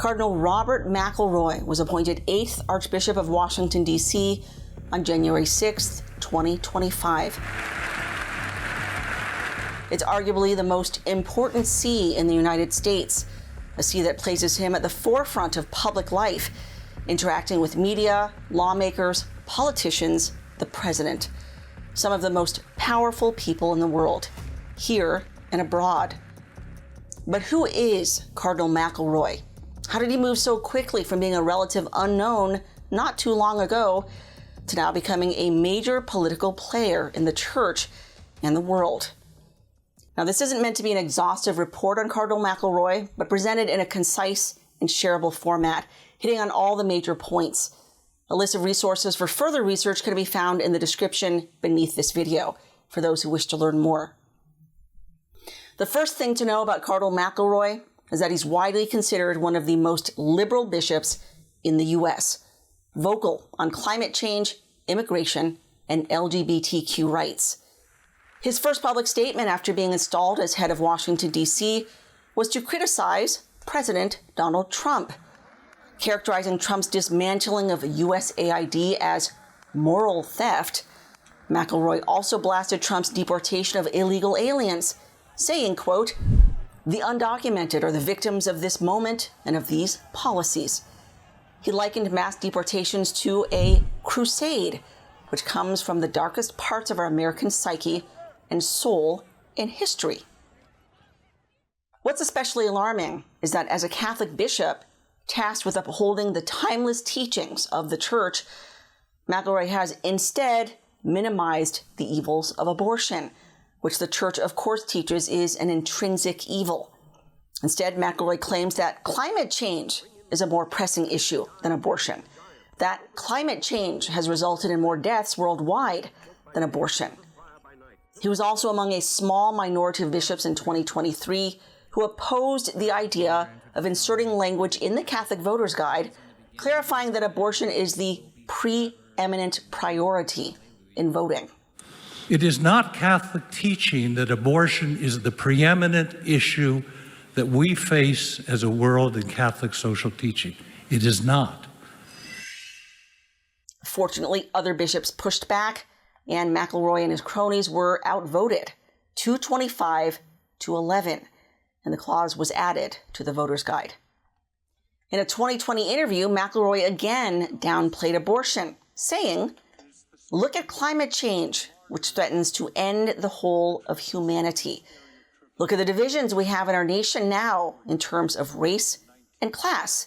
Cardinal Robert McElroy was appointed 8th Archbishop of Washington, D.C. on January 6, 2025. It's arguably the most important see in the United States, a see that places him at the forefront of public life, interacting with media, lawmakers, politicians, the president, some of the most powerful people in the world, here and abroad. But who is Cardinal McElroy? How did he move so quickly from being a relative unknown not too long ago to now becoming a major political player in the church and the world? Now, this isn't meant to be an exhaustive report on Cardinal McElroy, but presented in a concise and shareable format, hitting on all the major points. A list of resources for further research can be found in the description beneath this video for those who wish to learn more. The first thing to know about Cardinal McElroy is that he's widely considered one of the most liberal bishops in the U.S., vocal on climate change, immigration, and LGBTQ rights. His first public statement after being installed as head of Washington, D.C., was to criticize President Donald Trump, characterizing Trump's dismantling of USAID as moral theft. McElroy also blasted Trump's deportation of illegal aliens, saying, quote, "The undocumented are the victims of this moment and of these policies." He likened mass deportations to a crusade, which comes from the darkest parts of our American psyche and soul in history. What's especially alarming is that as a Catholic bishop tasked with upholding the timeless teachings of the church, McElroy has instead minimized the evils of abortion, which the church of course teaches is an intrinsic evil. Instead, McElroy claims that climate change is a more pressing issue than abortion, that climate change has resulted in more deaths worldwide than abortion. He was also among a small minority of bishops in 2023 who opposed the idea of inserting language in the Catholic Voters Guide, clarifying that abortion is the preeminent priority in voting. It is not Catholic teaching that abortion is the preeminent issue that we face as a world in Catholic social teaching. It is not. Fortunately, other bishops pushed back, and McElroy and his cronies were outvoted, 225 to 11, and the clause was added to the Voters Guide. In a 2020 interview, McElroy again downplayed abortion, saying, "Look at climate change, which threatens to end the whole of humanity. Look at the divisions we have in our nation now in terms of race and class,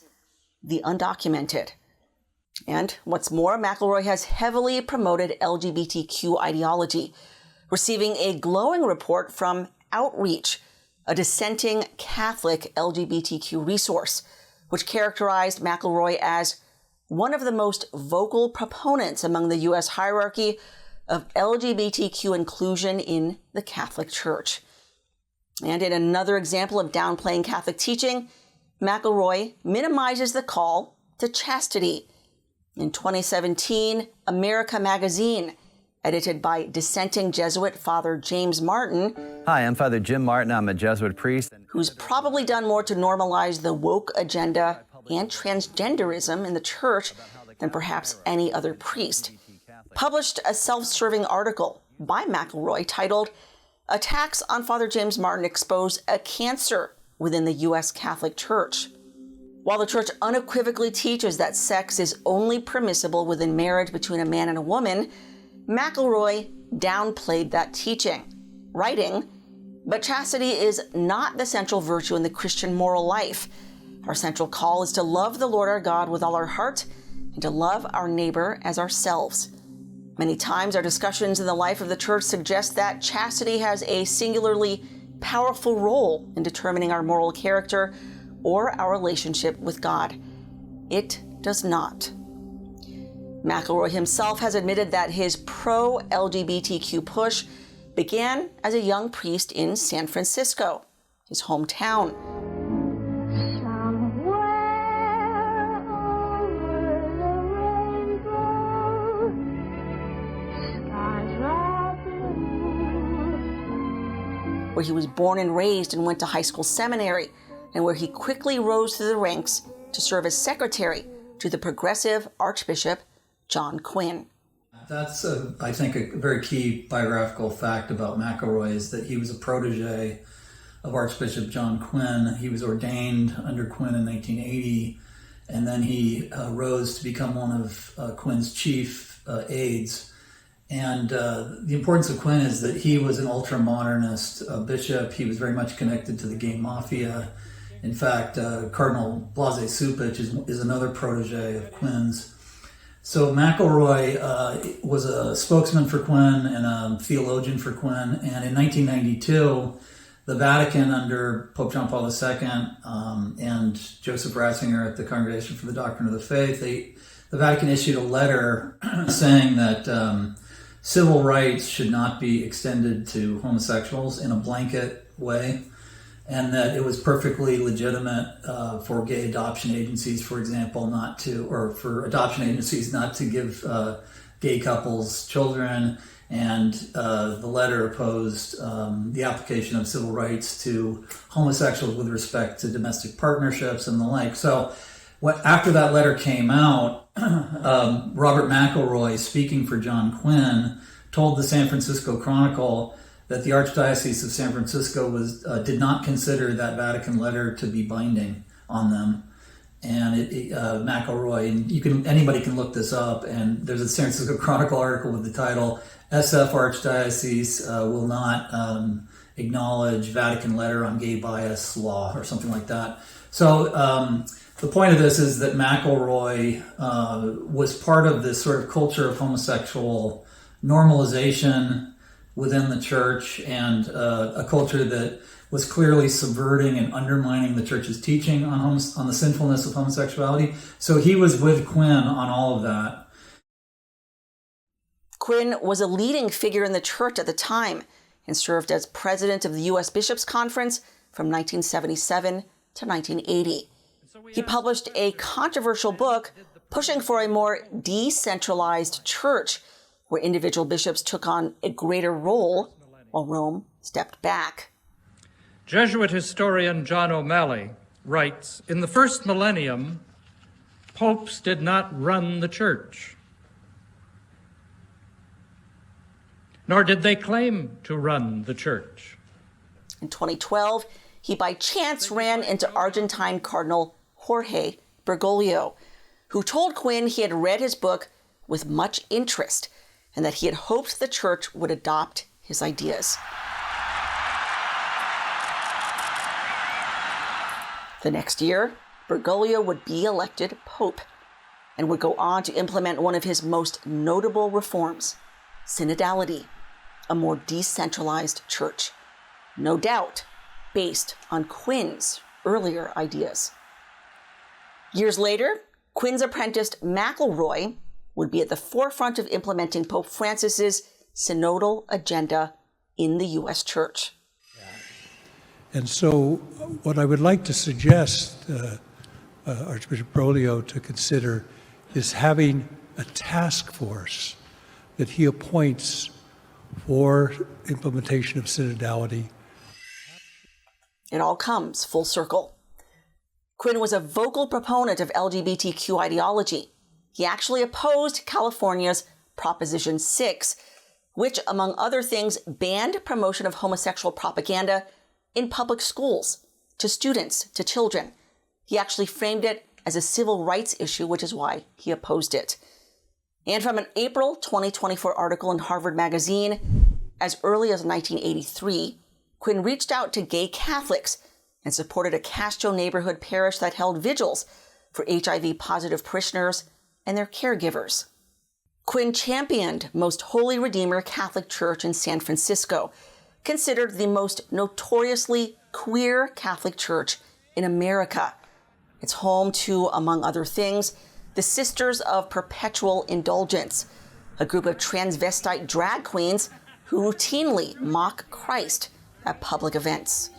the undocumented." And what's more, McElroy has heavily promoted LGBTQ ideology, receiving a glowing report from Outreach, a dissenting Catholic LGBTQ resource, which characterized McElroy as one of the most vocal proponents among the U.S. hierarchy of LGBTQ inclusion in the Catholic Church. And in another example of downplaying Catholic teaching, McElroy minimizes the call to chastity. In 2017, America Magazine, edited by dissenting Jesuit Father James Martin. Hi, I'm Father Jim Martin. I'm a Jesuit priest. Who's probably done more to normalize the woke agenda and transgenderism in the church than perhaps any other priest, published a self-serving article by McElroy titled, "Attacks on Father James Martin Expose a Cancer Within the U.S. Catholic Church." While the church unequivocally teaches that sex is only permissible within marriage between a man and a woman, McElroy downplayed that teaching, writing, "But chastity is not the central virtue in the Christian moral life. Our central call is to love the Lord our God with all our heart and to love our neighbor as ourselves. Many times our discussions in the life of the church suggest that chastity has a singularly powerful role in determining our moral character or our relationship with God. It does not." McElroy himself has admitted that his pro-LGBTQ push began as a young priest in San Francisco, his hometown. Where he was born and raised and went to high school seminary, and where he quickly rose through the ranks to serve as secretary to the progressive Archbishop John Quinn. That's, I think, a very key biographical fact about McElroy is that he was a protege of Archbishop John Quinn. He was ordained under Quinn in 1980, and then he rose to become one of Quinn's chief aides. And the importance of Quinn is that he was an ultra-modernist bishop. He was very much connected to the gay mafia. In fact, Cardinal Blase Supich is another protege of Quinn's. So McElroy was a spokesman for Quinn and a theologian for Quinn. And in 1992, the Vatican, under Pope John Paul II and Joseph Ratzinger at the Congregation for the Doctrine of the Faith, the Vatican issued a letter saying that civil rights should not be extended to homosexuals in a blanket way, and that it was perfectly legitimate for gay adoption agencies, for example, for adoption agencies not to give gay couples children. And the letter opposed the application of civil rights to homosexuals with respect to domestic partnerships and the like. So after that letter came out, Robert McElroy, speaking for John Quinn, told the San Francisco Chronicle that the Archdiocese of San Francisco did not consider that Vatican letter to be binding on them. And McElroy, and anybody can look this up, and there's a San Francisco Chronicle article with the title, SF Archdiocese will not acknowledge Vatican letter on gay bias law, or something like that. So the point of this is that McElroy was part of this sort of culture of homosexual normalization within the church, and a culture that was clearly subverting and undermining the church's teaching on the sinfulness of homosexuality. So he was with Quinn on all of that. Quinn was a leading figure in the church at the time and served as president of the U.S. Bishops' Conference from 1977 to 1980. He published a controversial book pushing for a more decentralized church, where individual bishops took on a greater role while Rome stepped back. Jesuit historian John O'Malley writes, "In the first millennium, popes did not run the church, nor did they claim to run the church." In 2012, he by chance ran into Argentine Cardinal Jorge Bergoglio, who told Quinn he had read his book with much interest and that he had hoped the church would adopt his ideas. The next year, Bergoglio would be elected pope and would go on to implement one of his most notable reforms, synodality, a more decentralized church, no doubt based on Quinn's earlier ideas. Years later, Quinn's apprentice McElroy would be at the forefront of implementing Pope Francis's synodal agenda in the U.S. Church. And so what I would like to suggest Archbishop Bergoglio to consider is having a task force that he appoints for implementation of synodality. It all comes full circle. Quinn was a vocal proponent of LGBTQ ideology. He actually opposed California's Proposition 6, which, among other things, banned promotion of homosexual propaganda in public schools, to students, to children. He actually framed it as a civil rights issue, which is why he opposed it. And from an April 2024 article in Harvard Magazine, as early as 1983, Quinn reached out to gay Catholics and supported a Castro neighborhood parish that held vigils for HIV-positive parishioners and their caregivers. Quinn championed Most Holy Redeemer Catholic Church in San Francisco, considered the most notoriously queer Catholic church in America. It's home to, among other things, the Sisters of Perpetual Indulgence, a group of transvestite drag queens who routinely mock Christ at public events.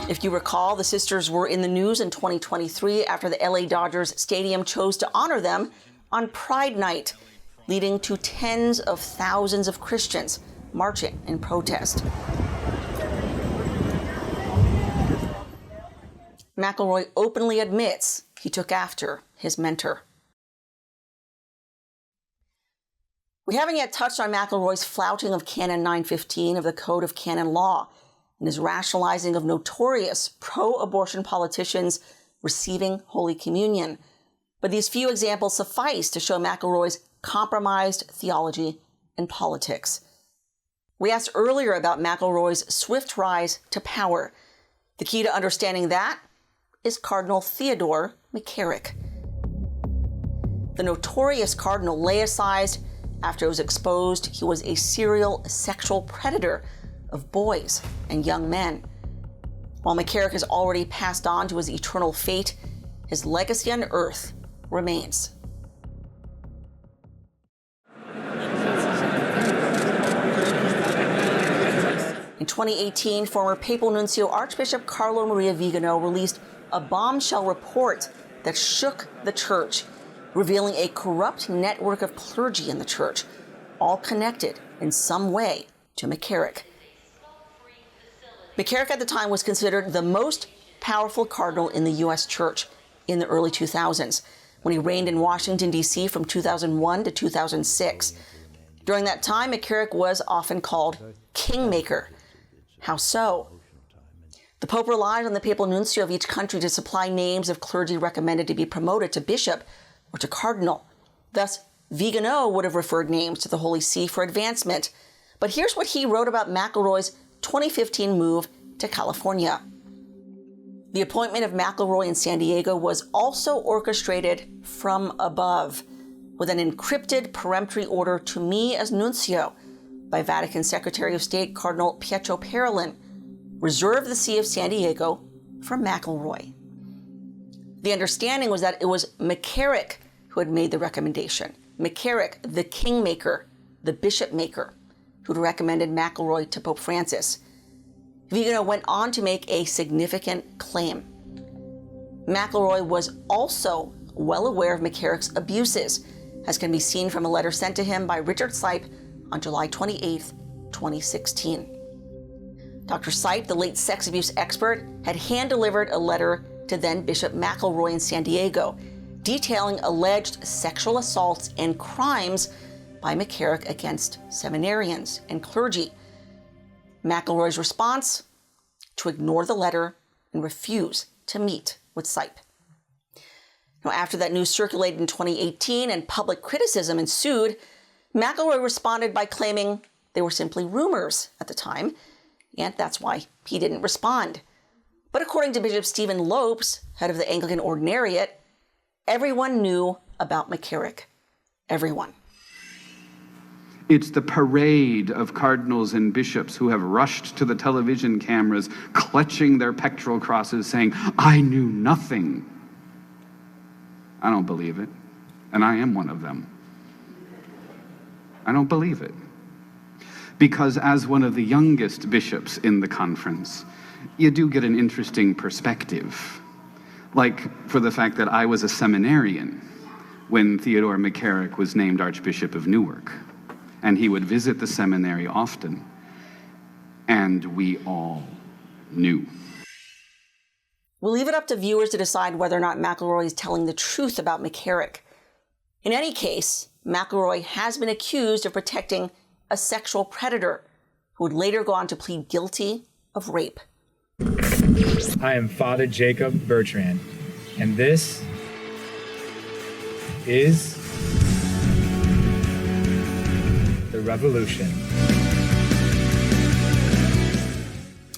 If you recall, the sisters were in the news in 2023 after the LA Dodgers Stadium chose to honor them on Pride Night, leading to tens of thousands of Christians marching in protest. McElroy openly admits he took after his mentor. We haven't yet touched on McElroy's flouting of Canon 915 of the Code of Canon Law and his rationalizing of notorious pro-abortion politicians receiving Holy Communion. But these few examples suffice to show McElroy's compromised theology and politics. We asked earlier about McElroy's swift rise to power. The key to understanding that is Cardinal Theodore McCarrick. The notorious cardinal laicized after it was exposed he was a serial sexual predator of boys and young men. While McCarrick has already passed on to his eternal fate, his legacy on earth remains. In 2018, former Papal Nuncio Archbishop Carlo Maria Vigano released a bombshell report that shook the church, revealing a corrupt network of clergy in the church, all connected in some way to McCarrick. McCarrick at the time was considered the most powerful cardinal in the U.S. church in the early 2000s, when he reigned in Washington, D.C. from 2001 to 2006. During that time, McCarrick was often called Kingmaker. How so? The Pope relied on the papal nuncio of each country to supply names of clergy recommended to be promoted to bishop or to cardinal. Thus, Vigano would have referred names to the Holy See for advancement. But here's what he wrote about McElroy's 2015 move to California. The appointment of McElroy in San Diego was also orchestrated from above, with an encrypted peremptory order to me as nuncio by Vatican Secretary of State Cardinal Pietro Parolin, reserve the See of San Diego for McElroy. The understanding was that it was McCarrick who had made the recommendation. McCarrick, the kingmaker, the bishop maker, who'd recommended McElroy to Pope Francis. Vigano went on to make a significant claim. McElroy was also well aware of McCarrick's abuses, as can be seen from a letter sent to him by Richard Sipe on July 28, 2016. Dr. Sipe, the late sex abuse expert, had hand-delivered a letter to then Bishop McElroy in San Diego, detailing alleged sexual assaults and crimes by McCarrick against seminarians and clergy. McElroy's response? To ignore the letter and refuse to meet with Sipe. Now, after that news circulated in 2018 and public criticism ensued, McElroy responded by claiming they were simply rumors at the time, and that's why he didn't respond. But according to Bishop Stephen Lopes, head of the Anglican Ordinariate, everyone knew about McCarrick. Everyone. It's the parade of cardinals and bishops who have rushed to the television cameras, clutching their pectoral crosses, saying, "I knew nothing." I don't believe it, and I am one of them. I don't believe it. Because as one of the youngest bishops in the conference, you do get an interesting perspective. Like for the fact that I was a seminarian when Theodore McCarrick was named Archbishop of Newark. And he would visit the seminary often. And we all knew. We'll leave it up to viewers to decide whether or not McElroy is telling the truth about McCarrick. In any case, McElroy has been accused of protecting a sexual predator who would later go on to plead guilty of rape. I am Father Jacob Bertrand, and this is the revolution.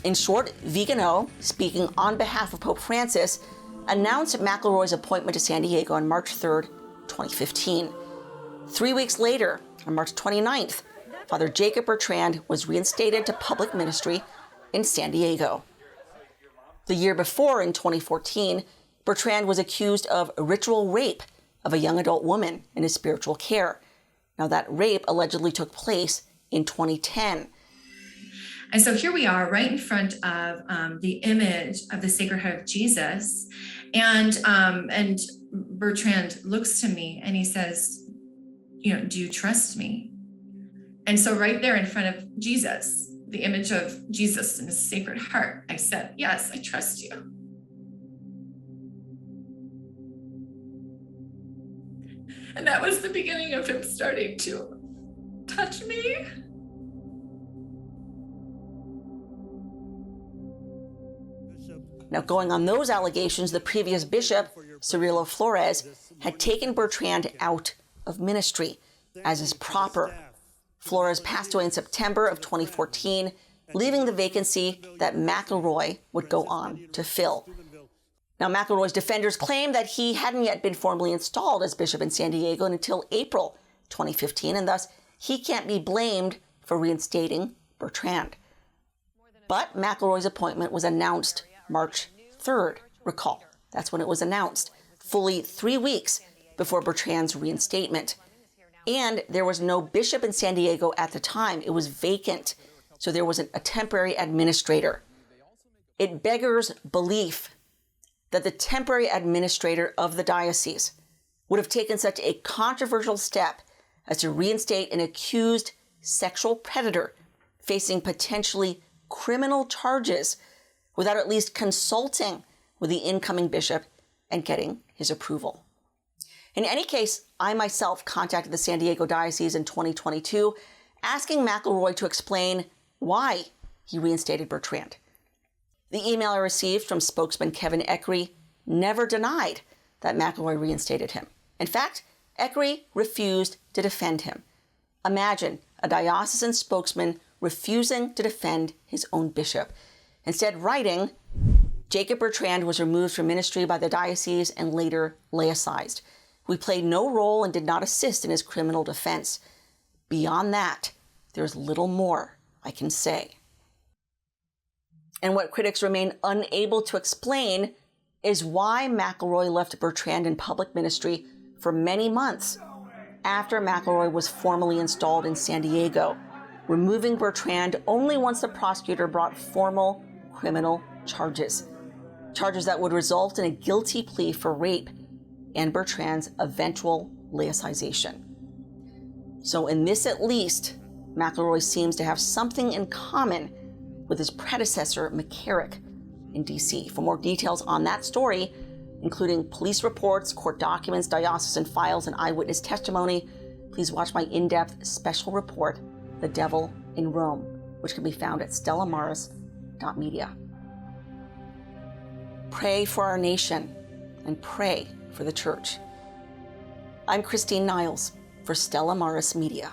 In short, Vigano, speaking on behalf of Pope Francis, announced McElroy's appointment to San Diego on March 3rd, 2015. 3 weeks later, on March 29th, Father Jacob Bertrand was reinstated to public ministry in San Diego. The year before, in 2014, Bertrand was accused of ritual rape of a young adult woman in his spiritual care. Now, that rape allegedly took place in 2010. And so here we are right in front of the image of the Sacred Heart of Jesus. And Bertrand looks to me and he says, "Do you trust me?" And so right there in front of Jesus, the image of Jesus in his Sacred Heart, I said, yes, I trust you. And that was the beginning of him starting to touch me. Now, going on those allegations, the previous bishop, Cirilo Flores, had taken Bertrand out of ministry, as is proper. Flores passed away in September of 2014, leaving the vacancy that McElroy would go on to fill. Now, McElroy's defenders claim that he hadn't yet been formally installed as bishop in San Diego until April 2015, and thus he can't be blamed for reinstating Bertrand. But McElroy's appointment was announced March 3rd, recall. That's when it was announced, fully 3 weeks before Bertrand's reinstatement. And there was no bishop in San Diego at the time. It was vacant, so there was a temporary administrator. It beggars belief that the temporary administrator of the diocese would have taken such a controversial step as to reinstate an accused sexual predator facing potentially criminal charges without at least consulting with the incoming bishop and getting his approval. In any case, I myself contacted the San Diego Diocese in 2022, asking McElroy to explain why he reinstated Bertrand. The email I received from spokesman Kevin Eckery never denied that McElroy reinstated him. In fact, Eckery refused to defend him. Imagine a diocesan spokesman refusing to defend his own bishop. Instead, writing, Jacob Bertrand was removed from ministry by the diocese and later laicized. We played no role and did not assist in his criminal defense. Beyond that, there's little more I can say. And what critics remain unable to explain is why McElroy left Bertrand in public ministry for many months after McElroy was formally installed in San Diego, removing Bertrand only once the prosecutor brought formal criminal charges that would result in a guilty plea for rape and Bertrand's eventual laicization. So in this at least, McElroy seems to have something in common with his predecessor, McCarrick, in D.C. For more details on that story, including police reports, court documents, diocesan files, and eyewitness testimony, please watch my in-depth special report, The Devil in Rome, which can be found at stellamaris.media. Pray for our nation and pray for the church. I'm Christine Niles for Stella Maris Media.